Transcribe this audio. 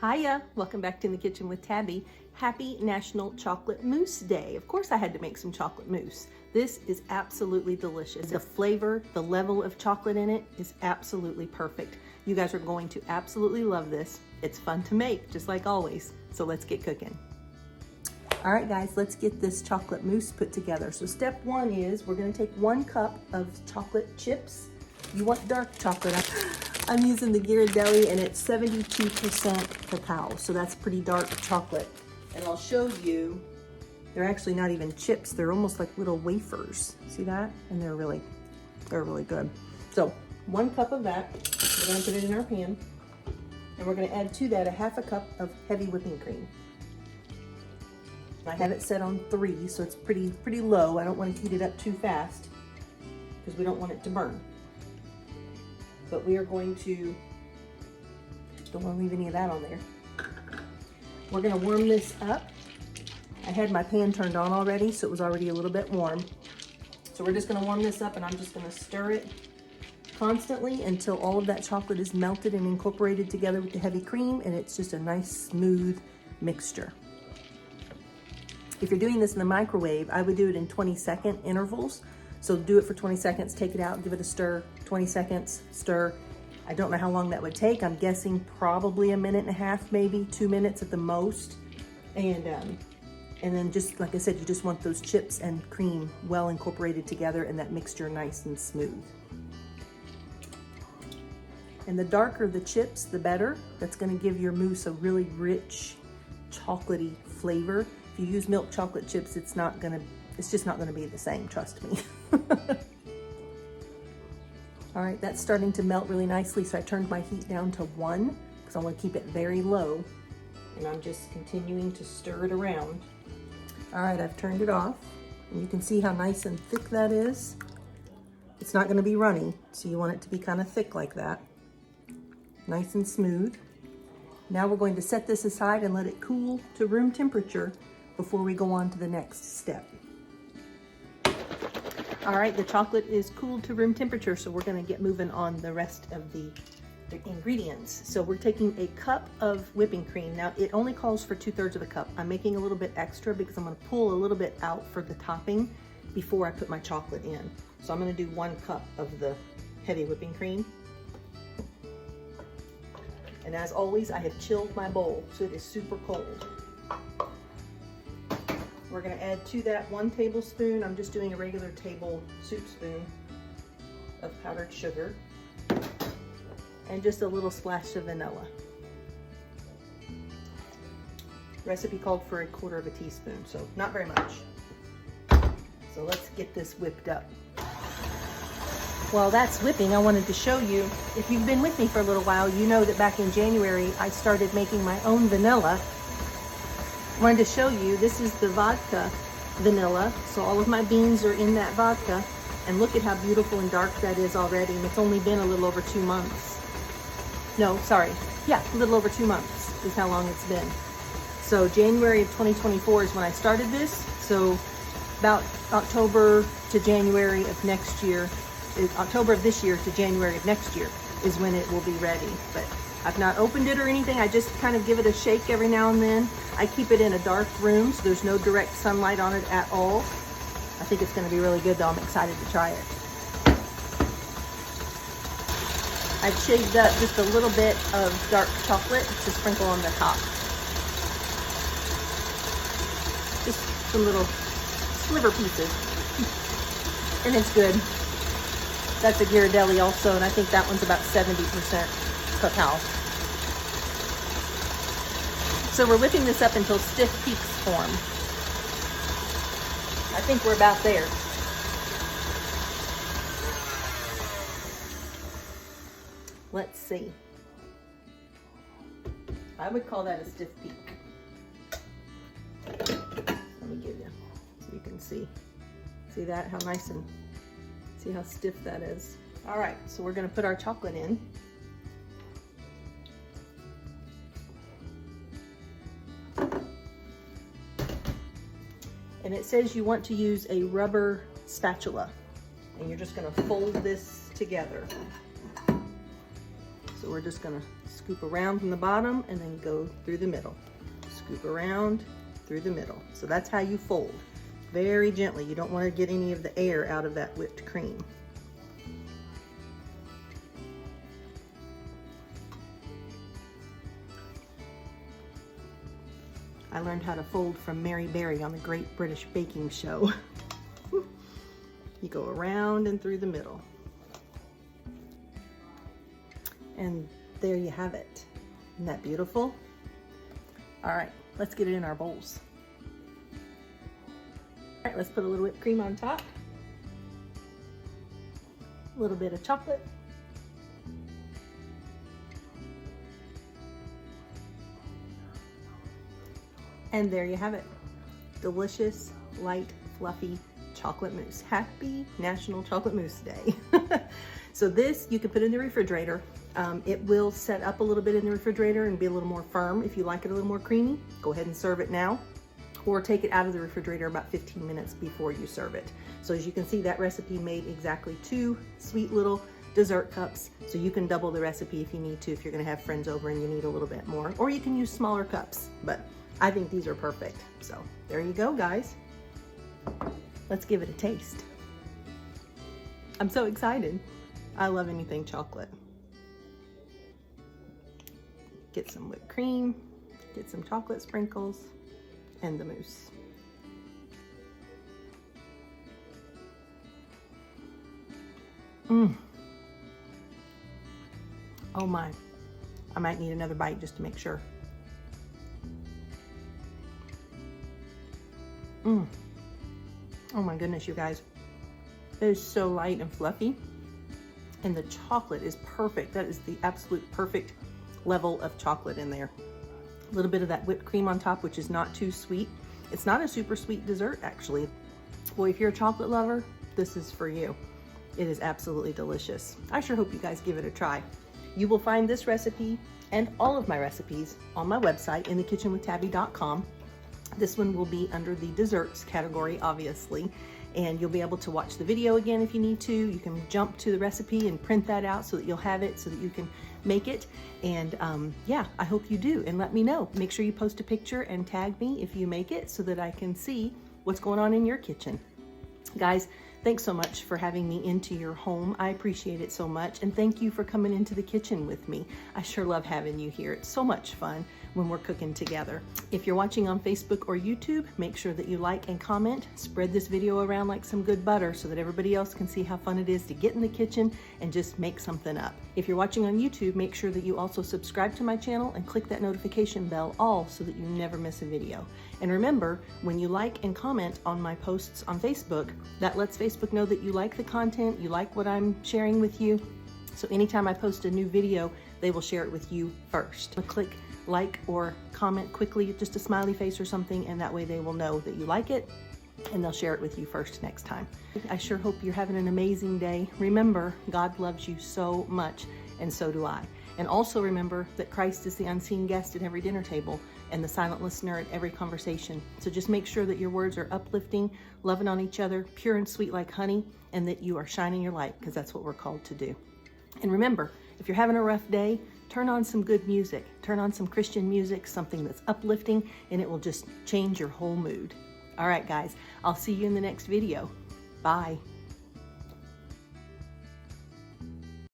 Hiya, welcome back to In the Kitchen with Tabby. Happy National Chocolate Mousse Day. Of course I had to make some chocolate mousse. This is absolutely delicious. The flavor, the level of chocolate in it is absolutely perfect. You guys are going to absolutely love this. It's fun to make, just like always. So let's get cooking. All right guys, let's get this chocolate mousse put together. So step one is we're gonna take 1 cup of chocolate chips. You want dark chocolate. I'm using the Ghirardelli and it's 72% cacao, so that's pretty dark chocolate. And I'll show you, they're actually not even chips, they're almost like little wafers. See that? And they're really good. So 1 cup of that, we're gonna put it in our pan. And we're gonna add to that a 1/2 cup of heavy whipping cream. I have it set on 3, so it's pretty low. I don't want to heat it up too fast because we don't want it to burn. But we are going to, don't want to leave any of that on there. We're going to warm this up. I had my pan turned on already, so it was already a little bit warm. So we're just going to warm this up and I'm just going to stir it constantly until all of that chocolate is melted and incorporated together with the heavy cream, and it's just a nice smooth mixture. If you're doing this in the microwave, I would do it in 20-second intervals. So do it for 20 seconds, take it out, give it a stir, 20 seconds, stir. I don't know how long that would take. I'm guessing probably 1.5 minutes, maybe 2 minutes at the most. And then just like I said, you just want those chips and cream well incorporated together and that mixture nice and smooth. And the darker the chips, the better. That's gonna give your mousse a really rich, chocolatey flavor. If you use milk chocolate chips, it's just not gonna be the same, trust me. All right, that's starting to melt really nicely, so I turned my heat down to 1 because I want to keep it very low, and I'm just continuing to stir it around. All right, I've turned it off, and you can see how nice and thick that is. It's not gonna be runny, so you want it to be kind of thick like that. Nice and smooth. Now we're going to set this aside and let it cool to room temperature before we go on to the next step. All right, the chocolate is cooled to room temperature, so we're gonna get moving on the rest of the ingredients. So we're taking a cup of whipping cream. Now it only calls for 2/3 of a cup. I'm making a little bit extra because I'm gonna pull a little bit out for the topping before I put my chocolate in. So I'm gonna do 1 cup of the heavy whipping cream. And as always, I have chilled my bowl, so it is super cold. We're gonna add to that 1 tablespoon, I'm just doing a regular table soup spoon of powdered sugar, and just a little splash of vanilla. Recipe called for 1/4 teaspoon, so not very much. So let's get this whipped up. While that's whipping, I wanted to show you, if you've been with me for a little while, you know that back in January, I started making my own vanilla. I wanted to show you, this is the vodka vanilla. So all of my beans are in that vodka, and look at how beautiful and dark that is already. And it's only been a little over 2 months. No, sorry. Yeah, a little over 2 months is how long it's been. So January of 2024 is when I started this. So about October to January of next year, October of this year to January of next year is when it will be ready. But I've not opened it or anything. I just kind of give it a shake every now and then. I keep it in a dark room, so there's no direct sunlight on it at all. I think it's gonna be really good though. I'm excited to try it. I've shaved up just a little bit of dark chocolate to sprinkle on the top. Just some little sliver pieces. And it's good. That's a Ghirardelli also, and I think that one's about 70% cacao. So we're whipping this up until stiff peaks form. I think we're about there. Let's see. I would call that a stiff peak. Let me give you, so you can see. See that, how nice and, see how stiff that is. All right, so we're gonna put our chocolate in. And it says you want to use a rubber spatula, and you're just gonna fold this together. So we're just gonna Scoop around from the bottom and then go through the middle. Scoop around through the middle. So that's how you fold. Very gently. You don't want to get any of the air out of that whipped cream. I learned how to fold from Mary Berry on the Great British Baking Show. You go around and through the middle. And there you have it. Isn't that beautiful? All right, let's get it in our bowls. All right, let's put a little whipped cream on top. A little bit of chocolate. And there you have it. Delicious, light, fluffy chocolate mousse. Happy National Chocolate Mousse Day. So this you can put in the refrigerator. It will set up a little bit in the refrigerator and be a little more firm. If you like it a little more creamy, go ahead and serve it now, or take it out of the refrigerator about 15 minutes before you serve it. So as you can see, that recipe made exactly 2 sweet little dessert cups. So you can double the recipe if you need to, if you're gonna have friends over and you need a little bit more, or you can use smaller cups, but I think these are perfect. So there you go, guys. Let's give it a taste. I'm so excited. I love anything chocolate. Get some whipped cream, get some chocolate sprinkles, and the mousse. Oh my, I might need another bite just to make sure. Oh my goodness, you guys. It is so light and fluffy, and the chocolate is perfect. That is the absolute perfect level of chocolate in there. A little bit of that whipped cream on top, which is not too sweet. It's not a super sweet dessert, actually. Boy, if you're a chocolate lover, this is for you. It is absolutely delicious. I sure hope you guys give it a try. You will find this recipe and all of my recipes on my website, inthekitchenwithtabbi.com. This one will be under the desserts category, obviously, and you'll be able to watch the video again if you need to. You can jump to the recipe and print that out so that you'll have it, so that you can make it. And yeah, I hope you do, and let me know. Make sure you post a picture and tag me if you make it so that I can see what's going on in your kitchen. Guys, thanks so much for having me into your home. I appreciate it so much, and thank you for coming into the kitchen with me. I sure love having you here. It's so much fun when we're cooking together. If you're watching on Facebook or YouTube, make sure that you like and comment. Spread this video around like some good butter so that everybody else can see how fun it is to get in the kitchen and just make something up. If you're watching on YouTube, make sure that you also subscribe to my channel and click that notification bell all so that you never miss a video. And remember, when you like and comment on my posts on Facebook, that lets Facebook know that you like the content, you like what I'm sharing with you. So anytime I post a new video, they will share it with you first. Click like or comment quickly, just a smiley face or something, and that way they will know that you like it and they'll share it with you first next time. I sure hope you're having an amazing day. Remember, God loves you so much, and so do I. And also remember that Christ is the unseen guest at every dinner table and the silent listener at every conversation. So just make sure that your words are uplifting, loving on each other, pure and sweet like honey, and that you are shining your light, because that's what we're called to do. And remember, if you're having a rough day, turn on some good music. Turn on some Christian music, something that's uplifting, and it will just change your whole mood. All right, guys, I'll see you in the next video. Bye.